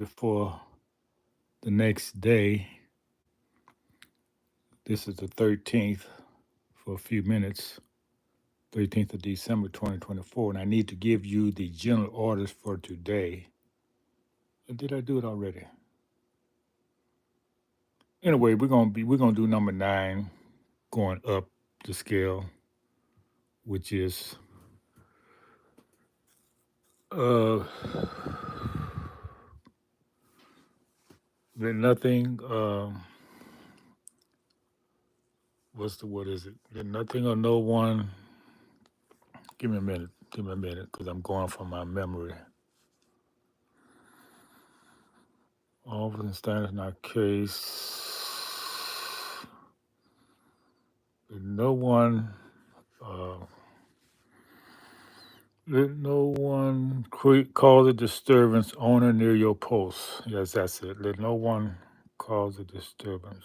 before the next day. This is the 13th for a few minutes, 13th of December 2024, and I need to give you the general orders for today. Did I do it already? Anyway, we're gonna do number 9, going up the scale, which is uh nothing. What is it? Let nothing or no one. Give me a minute. Give me a minute, because I'm going from my memory. All of the standards in our case. Let no one. Uh, let no one cause a disturbance on or near your post. Yes, that's it. Let no one cause a disturbance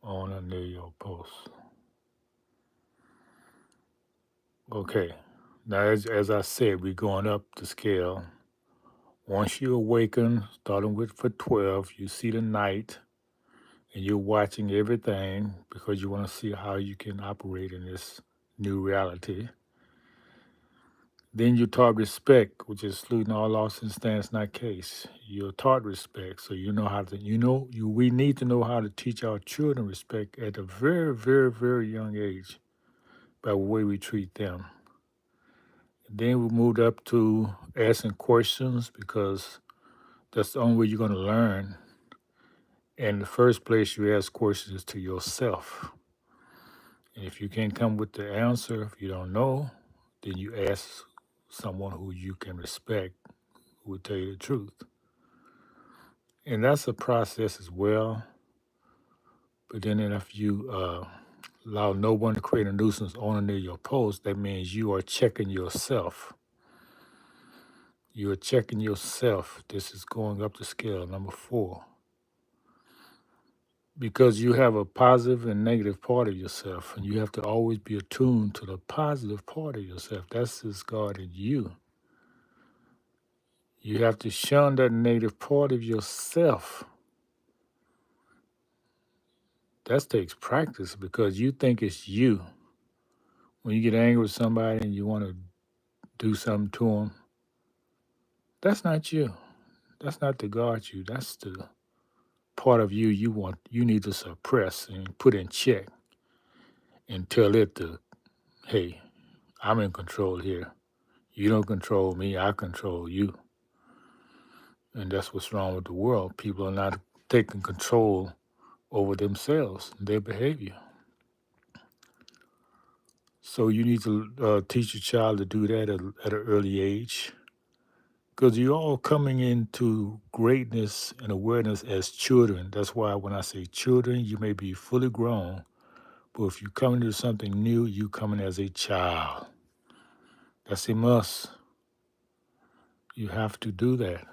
on or near your post. Okay. Now, as I said, we're going up the scale. Once you awaken, starting with for 12, you see the night and you're watching everything because you want to see how you can operate in this new reality. Then you're taught respect, which is saluting all lost and stands not case. You're taught respect, so you know how to. We need to know how to teach our children respect at a very, very, very young age by the way we treat them. Then we moved up to asking questions because that's the only way you're going to learn. And the first place you ask questions is to yourself. And if you can't come with the answer, if you don't know, then you ask someone who you can respect who will tell you the truth. And that's a process as well. But then if you allow no one to create a nuisance on or near your post, that means you are checking yourself. You are checking yourself. This is going up the scale, number 4. Because you have a positive and negative part of yourself, and you have to always be attuned to the positive part of yourself. That's His God in you. You have to shun that negative part of yourself. That takes practice because you think it's you. When you get angry with somebody and you want to do something to them, that's not you. That's not the God you. That's the part of you you need to suppress and put in check and tell it to, hey, I'm in control here. You don't control me, I control you. And that's what's wrong with the world. People are not taking control over themselves, their behavior. So you need to teach your child to do that at an early age, because you're all coming into greatness and awareness as children. That's why when I say children, you may be fully grown, but if you come into something new, you coming as a child. That's a must. You have to do that.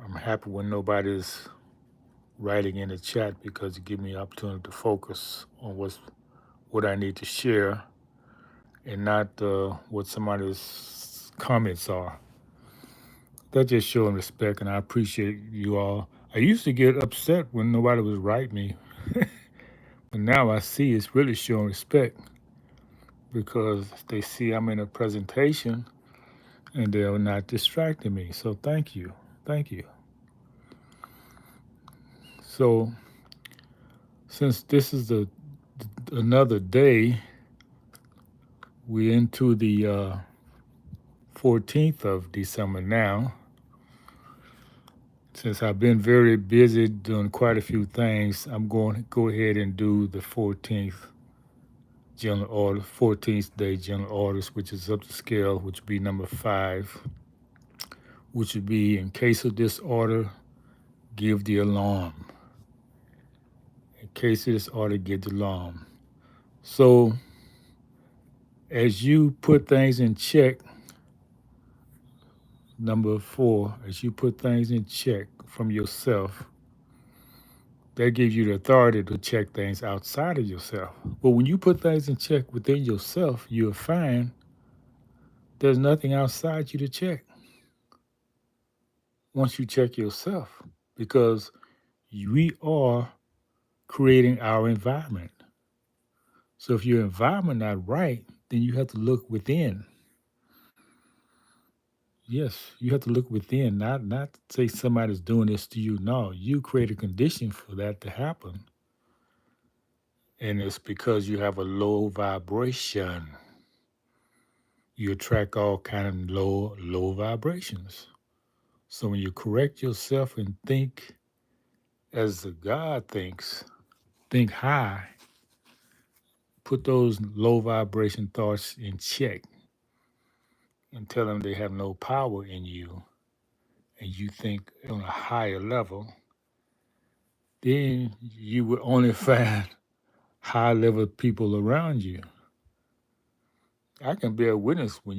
I'm happy when nobody's writing in the chat because it gives me an opportunity to focus on what I need to share and not what somebody's comments are. That's just showing respect, and I appreciate you all. I used to get upset when nobody was writing me, but now I see it's really showing respect because they see I'm in a presentation and they're not distracting me. So thank you. Thank you. So since this is another day, we're into the 14th of December now. Since I've been very busy doing quite a few things, I'm going to go ahead and do the 14th general order, 14th day general orders, which is up the scale, which would be number 5, which would be in case of disorder, give the alarm. In case of disorder, give the alarm. So as you put things in check, number 4, as you put things in check from yourself, that gives you the authority to check things outside of yourself. But when you put things in check within yourself, you'll find there's nothing outside you to check. once you check yourself, because we are creating our environment. So if your environment not right, then you have to look within. Yes, you have to look within, not say somebody's doing this to you. No, you create a condition for that to happen, and it's because you have a low vibration. You attract all kind of low vibrations. So when you correct yourself and think as the God thinks, think high, put those low vibration thoughts in check and tell them they have no power in you, and you think on a higher level, then you will only find high level people around you. I can bear witness when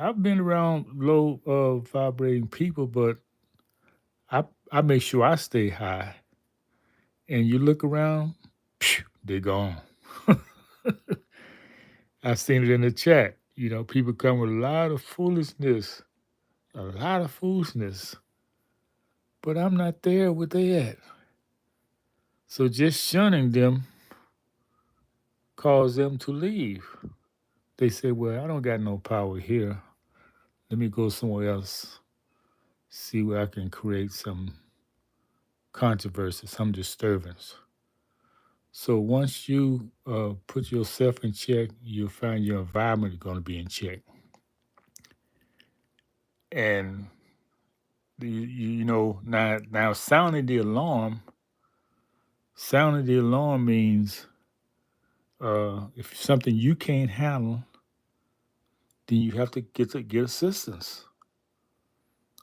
I've been around low vibrating people, but I make sure I stay high. And you look around, phew, they're gone. I seen it in the chat. You know, people come with a lot of foolishness, but I'm not there where they at. So just shunning them cause them to leave. They say, well, I don't got no power here. Let me go somewhere else, see where I can create some controversy, some disturbance. So once you put yourself in check, you'll find your environment is going to be in check. And you know, now sounding the alarm means if something you can't handle, then you have to get assistance.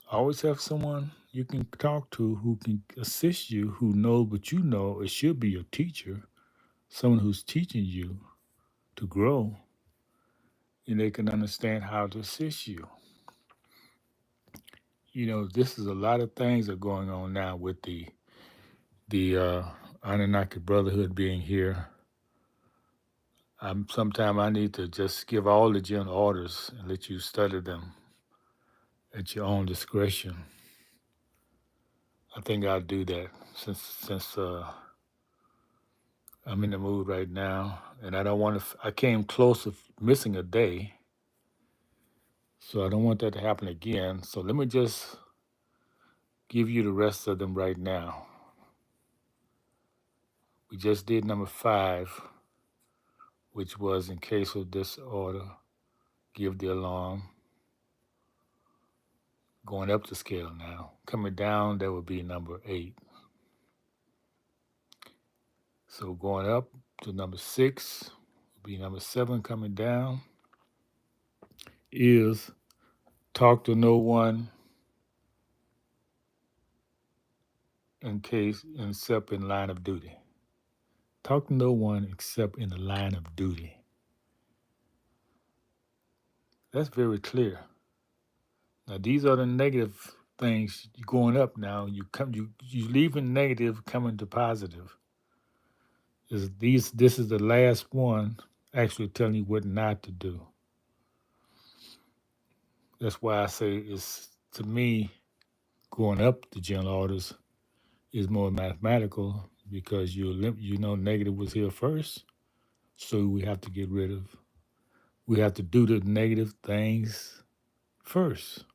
Always have someone you can talk to who can assist you, who knows what you know. It should be your teacher, someone who's teaching you to grow, and they can understand how to assist you. You know, this is a lot of things are going on now with the Anunnaki Brotherhood being here. Sometime I need to just give all the general orders and let you study them at your own discretion. I think I'll do that since I'm in the mood right now, and I don't want to. I came close to missing a day, so I don't want that to happen again. So let me just give you the rest of them right now. We just did number 5, which was in case of disorder, give the alarm. Going up the scale now. Coming down, that would be number 8. So going up to number 6 would be number 7. Coming down is talk to no one in case except in line of duty. Talk to no one except in the line of duty. That's very clear. Now these are the negative things going up now. You leaving negative, coming to positive. This is the last one actually telling you what not to do. That's why I say it's, to me, going up the general orders is more mathematical because you know negative was here first, so we have to do the negative things first.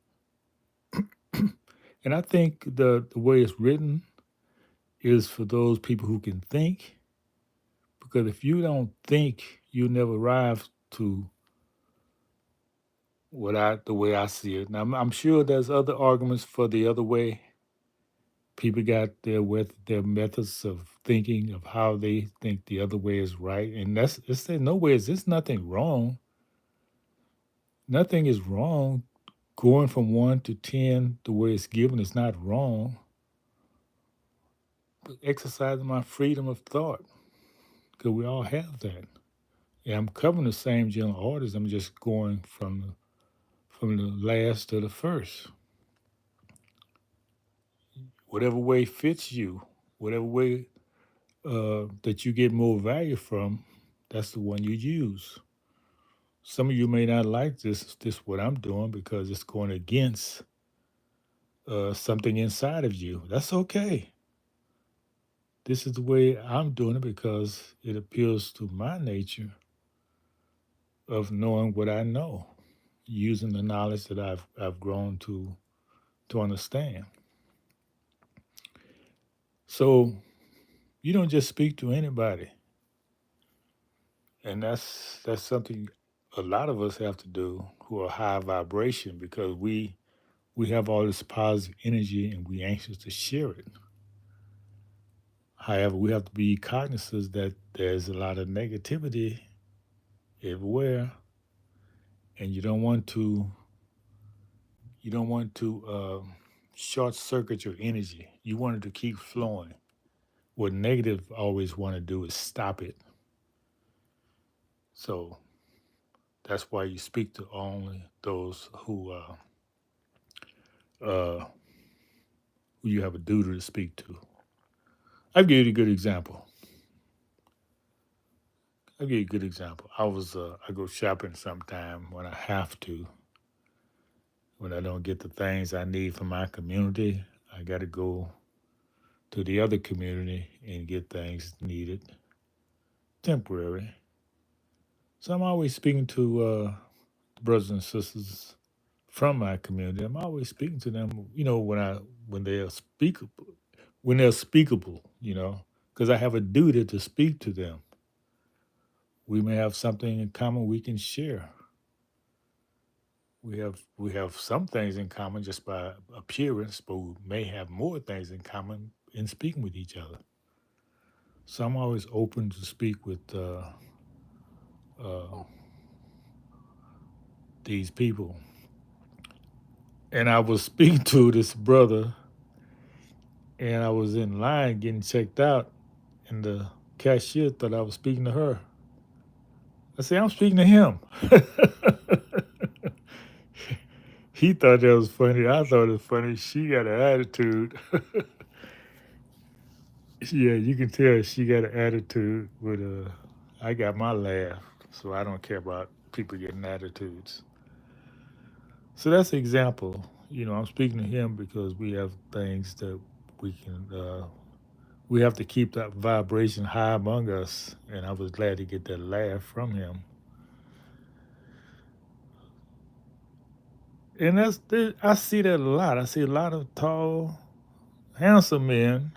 And I think the way it's written is for those people who can think, because if you don't think, you'll never arrive to the way I see it. Now I'm sure there's other arguments for the other way. People got their methods of thinking of how they think the other way is right, and that's it's in no way is this nothing wrong. Nothing is wrong. Going from 1 to 10 the way it's given is not wrong. But exercising my freedom of thought, because we all have that. Yeah, I'm covering the same general orders. I'm just going from the last to the first. Whatever way fits you, whatever way that you get more value from, that's the one you use. Some of you may not like this what I'm doing because it's going against something inside of you. That's okay. This is the way I'm doing it because it appeals to my nature of knowing what I know, using the knowledge that I've grown to understand. So you don't just speak to anybody, and that's something a lot of us have to do who are high vibration because we have all this positive energy and we anxious to share it. However, we have to be cognizant that there's a lot of negativity everywhere, and you don't want to short circuit your energy. You want it to keep flowing. What negative always want to do is stop it. So that's why you speak to only those uh, who you have a duty to speak to. I'll give you a good example. I'll give you a good example. I go shopping sometime when I have to. When I don't get the things I need from my community, I got to go to the other community and get things needed temporary. So I'm always speaking to brothers and sisters from my community. I'm always speaking to them. When they're speakable, because I have a duty to speak to them. We may have something in common we can share. We have some things in common just by appearance, but we may have more things in common in speaking with each other. So I'm always open to speak with uh, these people. And I was speaking to this brother, and I was in line getting checked out, and the cashier thought I was speaking to her. I said, I'm speaking to him. He thought that was funny. I thought it was funny. She got an attitude. Yeah, you can tell she got an attitude. But I got my laugh, so I don't care about people getting attitudes. So that's an example. I'm speaking to him because we have things that we can. We have to keep that vibration high among us, and I was glad to get that laugh from him. And I see that a lot. I see a lot of tall, handsome men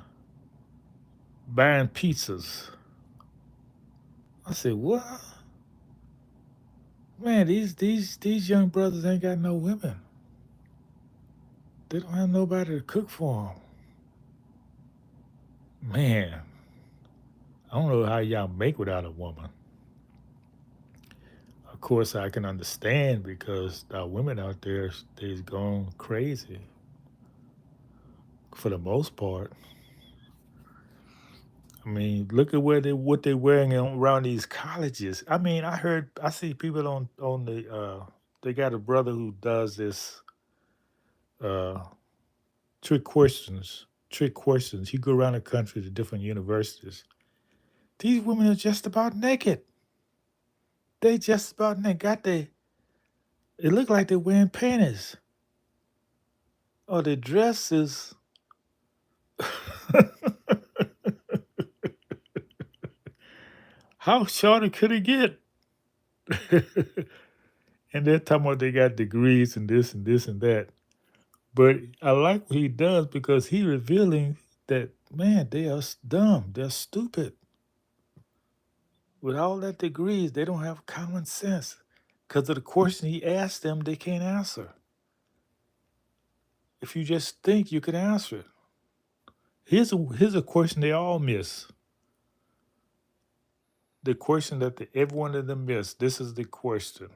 buying pizzas. I said, "What? Man, these young brothers ain't got no women. They don't have nobody to cook for them. Man, I don't know how y'all make without a woman. Of course, I can understand because the women out there, they's gone crazy for the most part. I mean, look at what they're wearing around these colleges. I mean, I see people on the they got a brother who does this uh trick questions. Trick questions. He go around the country to different universities. These women are just about naked. They just about naked. It look like they're wearing panties. Or their dresses. How short could it get? And they're talking about they got degrees and this and this and that. But I like what he does because he revealing that man, they are dumb, they're stupid. With all that degrees, they don't have common sense. Because of the question he asked them, they can't answer. If you just think, you can answer it. Here's a question they all miss. The question that every one of them miss. This is the question.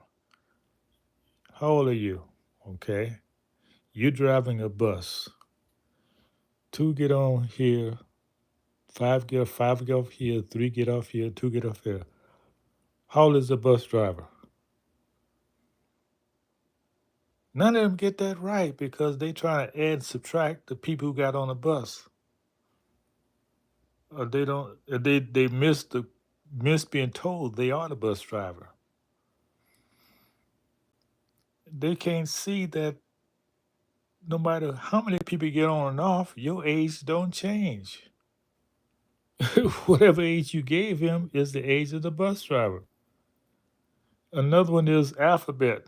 How old are you? Okay. You're driving a bus. Two get on here, five get off here, three get off here, two get off here. How old is the bus driver? None of them get that right because they try to add and subtract the people who got on the bus. Or they don't they miss being told they are the bus driver. They can't see that no matter how many people get on and off, your age don't change. Whatever age you gave him is the age of the bus driver. Another one is alphabet.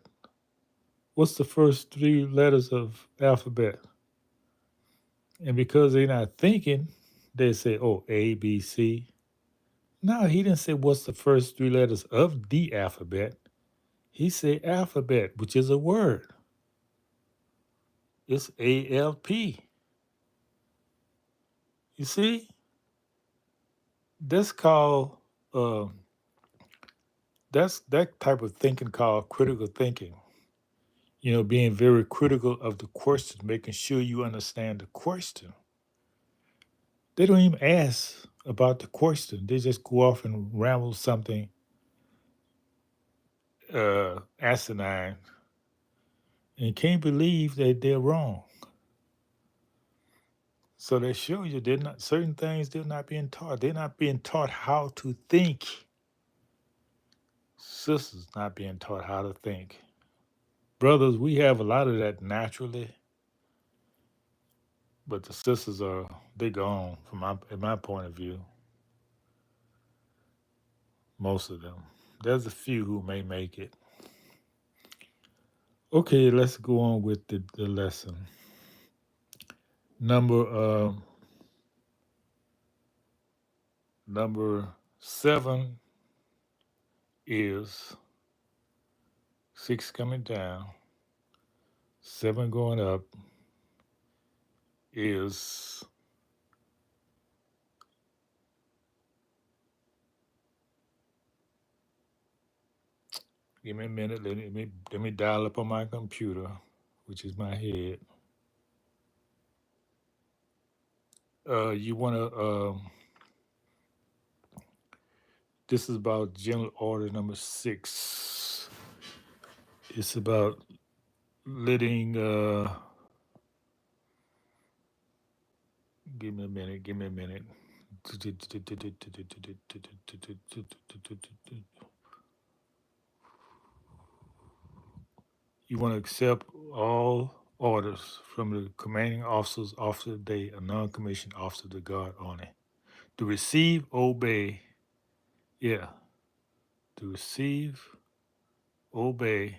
What's the first three letters of alphabet? And because they're not thinking, they say, oh, A, B, C. No, he didn't say what's the first three letters of the alphabet. He said alphabet, which is a word. It's ALP. You see, that's called that's that type of thinking called critical thinking. You know, being very critical of the question, making sure you understand the question. They don't even ask about the question. They just go off and ramble something asinine and can't believe that they're wrong. So they show you they're not certain things they're not being taught. They're not being taught how to think. Sisters not being taught how to think. Brothers, we have a lot of that naturally, but the sisters are they gone from in my point of view. Most of them. There's a few who may make it. Okay, let's go on with the lesson. Number number 7 is 6 coming down, 7 going up is give me a minute, let me dial up on my computer, which is my head. You wanna this is about general order number 6. It's about letting give me a minute. You want to accept all orders from the commanding officers, officer of the day, a non-commissioned officer of the guard only. To receive, obey, yeah. To receive, obey,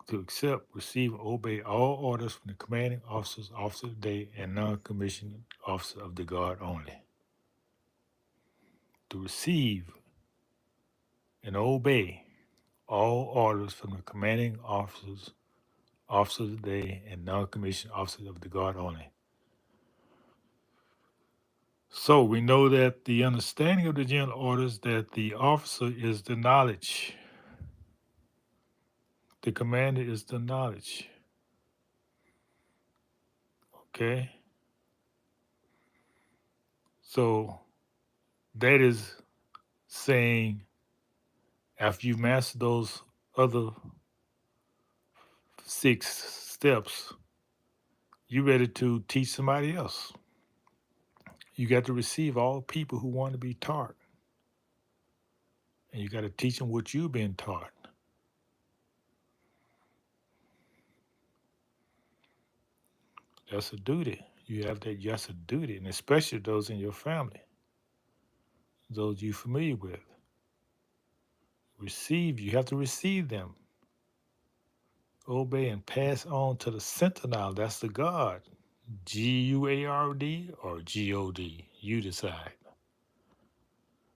to accept, receive, obey all orders from the commanding officers, officer of the day, and non-commissioned officer of the guard only. To receive and obey all orders from the commanding officers, officers of the day, and non-commissioned officers of the guard only. So we know that the understanding of the general orders that the officer is the knowledge. The commander is the knowledge. Okay? So that is saying after you've mastered those other 6 steps, you're ready to teach somebody else. You got to receive all people who want to be taught. And you got to teach them what you've been taught. That's a duty. You have that, that's a duty, and especially those in your family, those you're familiar with. Receive, you have to receive them. Obey and pass on to the sentinel, that's the guard. Guard or God, you decide.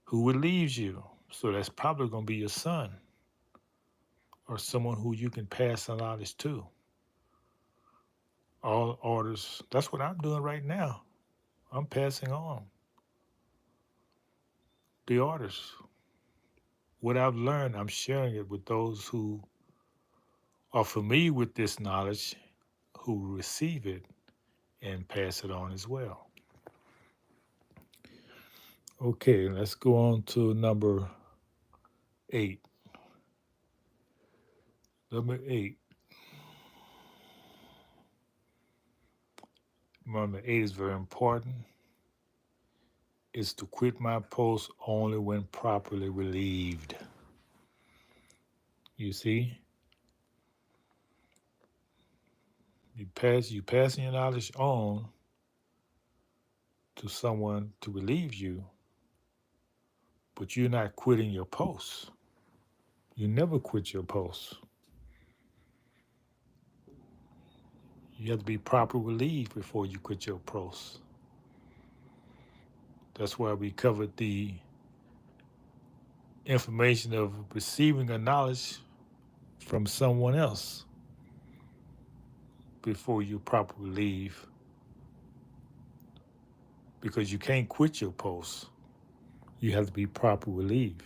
Who relieves you? So that's probably going to be your son or someone who you can pass the knowledge to. All orders, that's what I'm doing right now. I'm passing on the orders. What I've learned, I'm sharing it with those who are familiar with this knowledge, who receive it and pass it on as well. Okay, let's go on to number 8. Number 8. Number 8 is very important. Is to quit my post only when properly relieved. You see? You passing your knowledge on to someone to relieve you, but you're not quitting your post. You never quit your post. You have to be properly relieved before you quit your post. That's why we covered the information of receiving a knowledge from someone else before you properly leave, because you can't quit your post. You have to be properly relieved.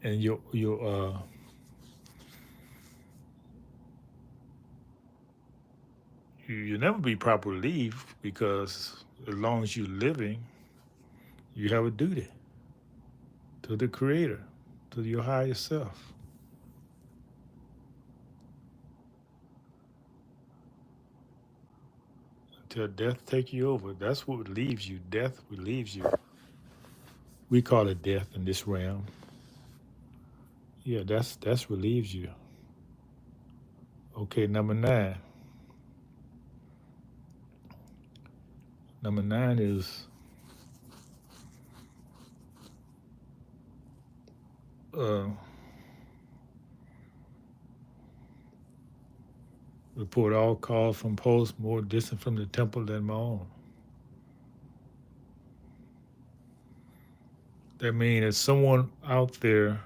And you'll never be properly relieved, because as long as you're living, you have a duty to the Creator, to your higher self. Until death take you over. That's what relieves you. Death relieves you. We call it death in this realm. Yeah, that's relieves you. Okay, number 9. Number 9 is uh, report all calls from posts more distant from the temple than my own. That means if someone out there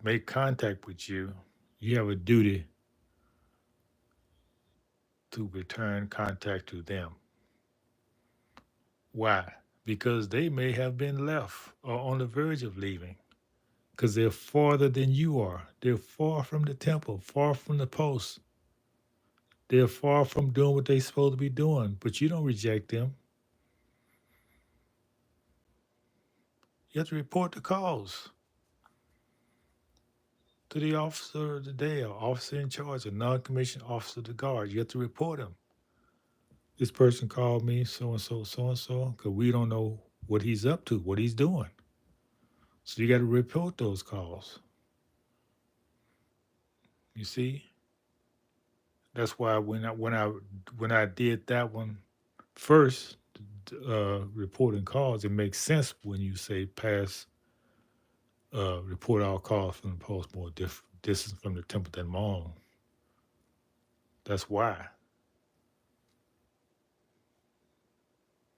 make contact with you, you have a duty to return contact to them. Why? Because they may have been left or on the verge of leaving, because they're farther than you are. They're far from the temple, far from the post. They're far from doing what they're supposed to be doing, but you don't reject them. You have to report the calls to the officer of the day, or officer in charge, a non-commissioned officer of the guard. You have to report him. This person called me, so and so, so and so, because we don't know what he's up to, what he's doing. So you got to report those calls. You see, that's why when I did that one first, reporting calls, it makes sense when you say pass, report all calls from the post more distance from the temple than my own. That's why,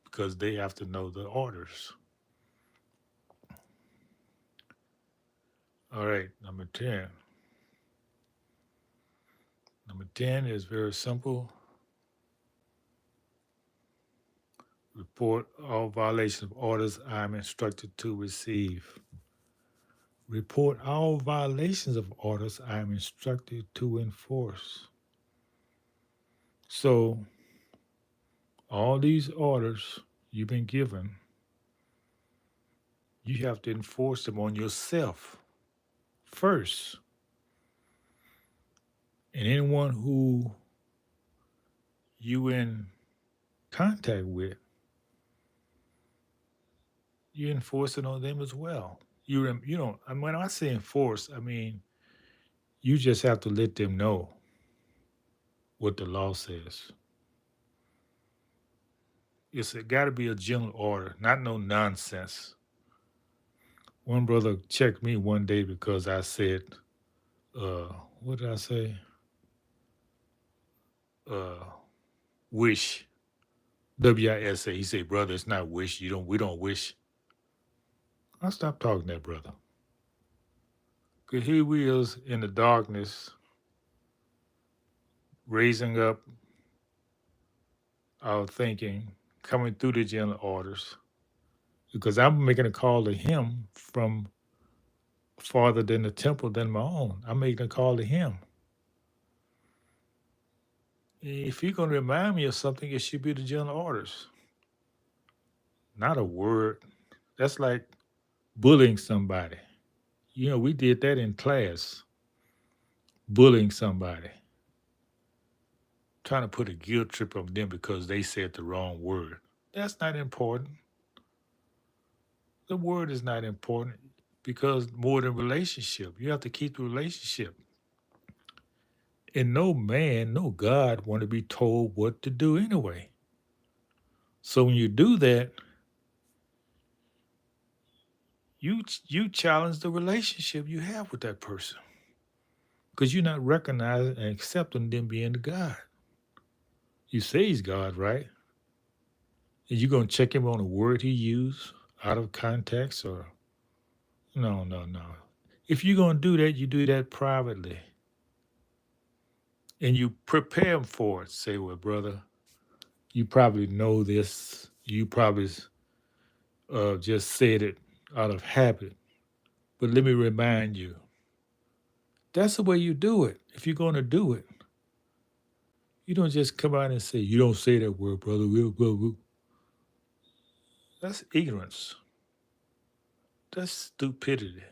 because they have to know the orders. All right, number 10. Number 10 is very simple. Report all violations of orders I am instructed to receive. Report all violations of orders I am instructed to enforce. So, all these orders you've been given, you have to enforce them on yourself first. And anyone who you in contact with, you enforce it on them as well. You don't. And when I say enforce, I mean you just have to let them know what the law says. It's got to be a general order, not no nonsense. One brother checked me one day because I said, what did I say? Uh, wish, WISA. He said, brother, it's not wish. We don't wish. I stopped talking to that brother. Because here we is in the darkness, raising up our thinking, coming through the general orders. Because I'm making a call to him from farther than the temple than my own. I'm making a call to him. If you're going to remind me of something, it should be the general orders, not a word. That's like bullying somebody. We did that in class, bullying somebody, trying to put a guilt trip on them because they said the wrong word. That's not important. The word is not important. because more than relationship, you have to keep the relationship. And no man, no God want to be told what to do anyway. So when you do that, you challenge the relationship you have with that person because you're not recognizing and accepting them being the God. You say he's God, right? And you're gonna check him on a word he used out of context, or no, no, no. If you're gonna do that, you do that privately, and you prepare him for it. Say, well, brother, you probably know this. You probably just said it out of habit, but let me remind you. That's the way you do it. If you're gonna do it, you don't just come out and say, "You don't say that word, brother." That's ignorance. That's stupidity.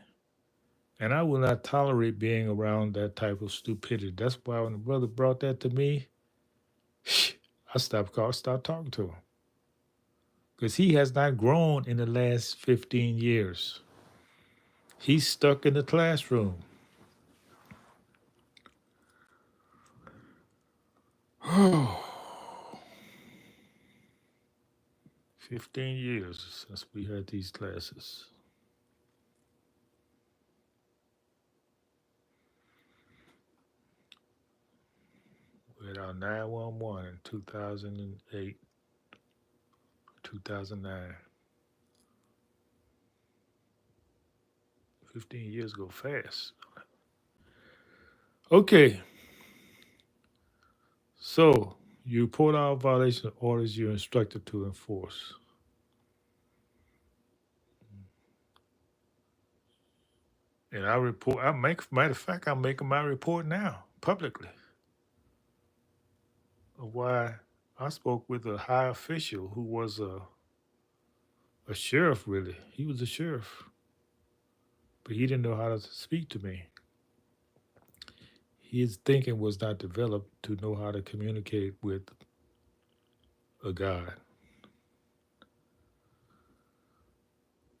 And I will not tolerate being around that type of stupidity. That's why when the brother brought that to me, stopped talking to him. Because he has not grown in the last 15 years. He's stuck in the classroom. 15 years since we had these classes. We had our 911 in 2008, 2009. 15 years go fast. Okay, so you report all violation of orders you're instructed to enforce. And matter of fact, I'm making my report now publicly of why I spoke with a high official who was a sheriff, really. He was a sheriff, but he didn't know how to speak to me. His thinking was not developed to know how to communicate with a God.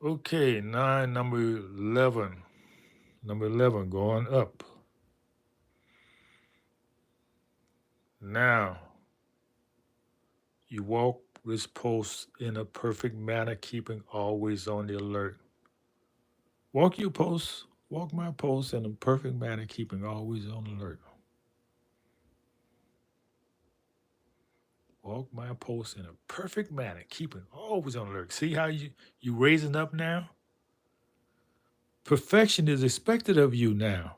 Okay, number 11. Number 11, going up. Now, you walk this post in a perfect manner, keeping always on the alert. Walk my post in a perfect manner, keeping always on alert. Walk my post in a perfect manner, keeping always on alert. See how you raising up now? Perfection is expected of you now.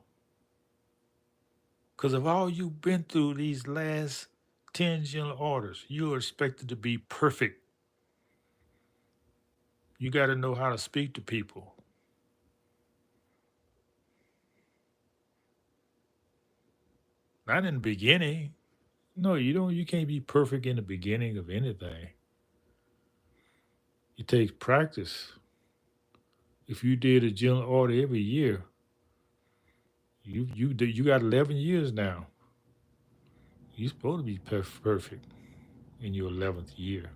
Because of all you've been through these last 10 general orders, you are expected to be perfect. You got to know how to speak to people. Not in the beginning. No, you don't. You can't be perfect in the beginning of anything. It takes practice. If you did a general order every year, you got 11 years now. You're supposed to be perfect in your 11th year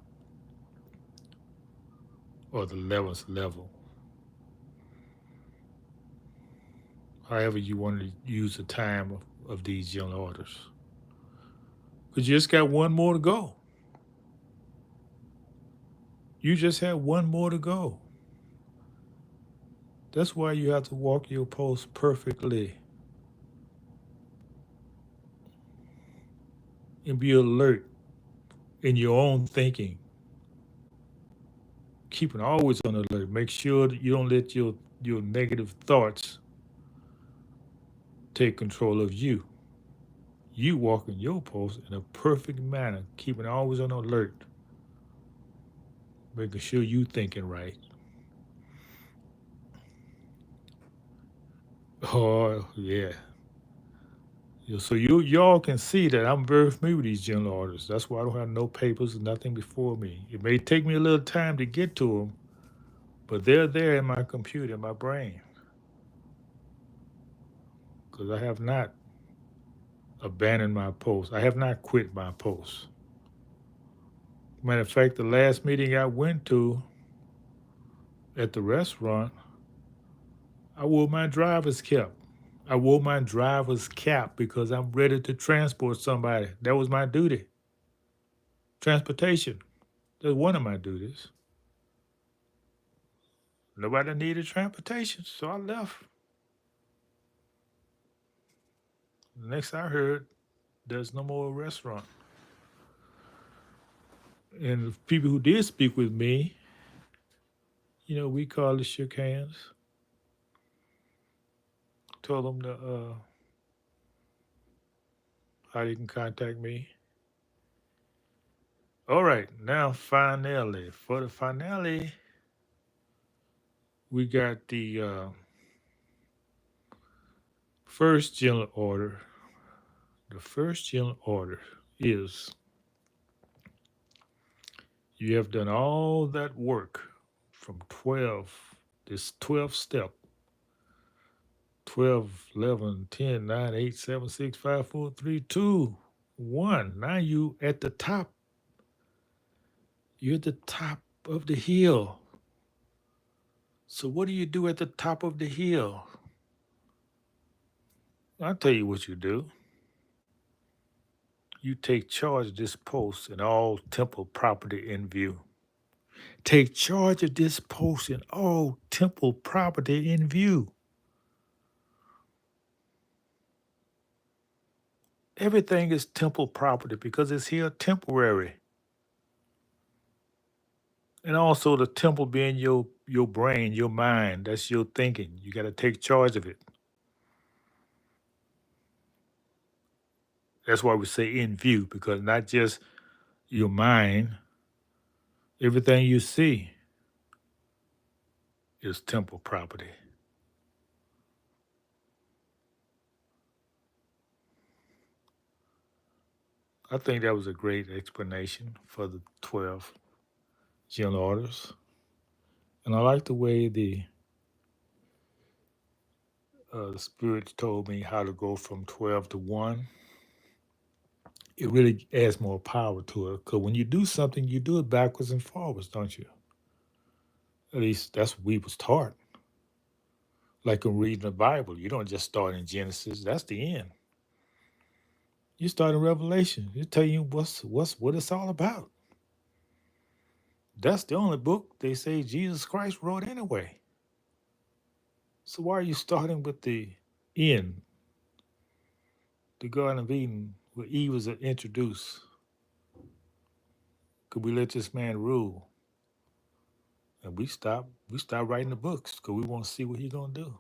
or the 11th level. However you want to use the time of these general orders. Because you just got one more to go. You just have one more to go. That's why you have to walk your post perfectly and be alert in your own thinking. Keeping always on alert. Make sure that you don't let your negative thoughts take control of you. You walking your post in a perfect manner, keeping always on alert, making sure you thinking right. Oh yeah. So y'all can see that I'm very familiar with these general orders. That's why I don't have no papers, nothing before me. It may take me a little time to get to them, but they're there in my computer, in my brain, because I have not abandoned my post. I have not quit my post. Matter of fact, the last meeting I went to at the restaurant, I wore my driver's cap. I wore my driver's cap because I'm ready to transport somebody. That was my duty. Transportation. That's one of my duties. Nobody needed transportation, so I left. The next I heard, there's no more restaurant. And the people who did speak with me, we called and shook hands, told them how you can contact me. All right, now finale. For the finale, we got the first general order. The first general order is you have done all that work from 12, this 12th step, 12, 11, 10, 9, 8, 7, 6, 5, 4, 3, 2, 1. Now you at the top. You're at the top of the hill. So what do you do at the top of the hill? I'll tell you what you do. You take charge of this post and all temple property in view. Take charge of this post and all temple property in view. Everything is temple property because it's here temporary. And also the temple being your brain, your mind, that's your thinking. You got to take charge of it. That's why we say in view, because not just your mind, everything you see is temple property. I think that was a great explanation for the 12 general orders. And I like the way the Spirit told me how to go from 12 to 1. It really adds more power to it. Because when you do something, you do it backwards and forwards, don't you? At least that's what we was taught. Like in reading the Bible, you don't just start in Genesis. That's the end. You start in Revelation. It tell you what it's all about. That's the only book they say Jesus Christ wrote anyway. So why are you starting with the end, the Garden of Eden, where Eve was introduced? Could we let this man rule? And we stop writing the books because we want to see what he's gonna do.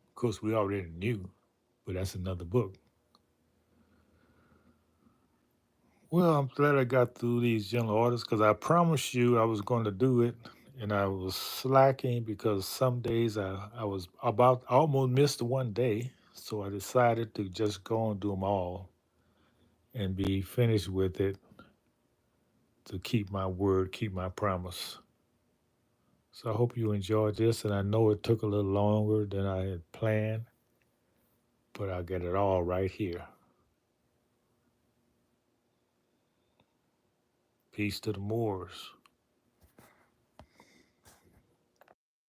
Of course, we already knew, but that's another book. Well, I'm glad I got through these general orders because I promised you I was going to do it, and I was slacking because some days I was about almost missed one day, so I decided to just go and do them all and be finished with it to keep my word, keep my promise. So I hope you enjoyed this, and I know it took a little longer than I had planned, but I got it all right here. Peace to the Moors.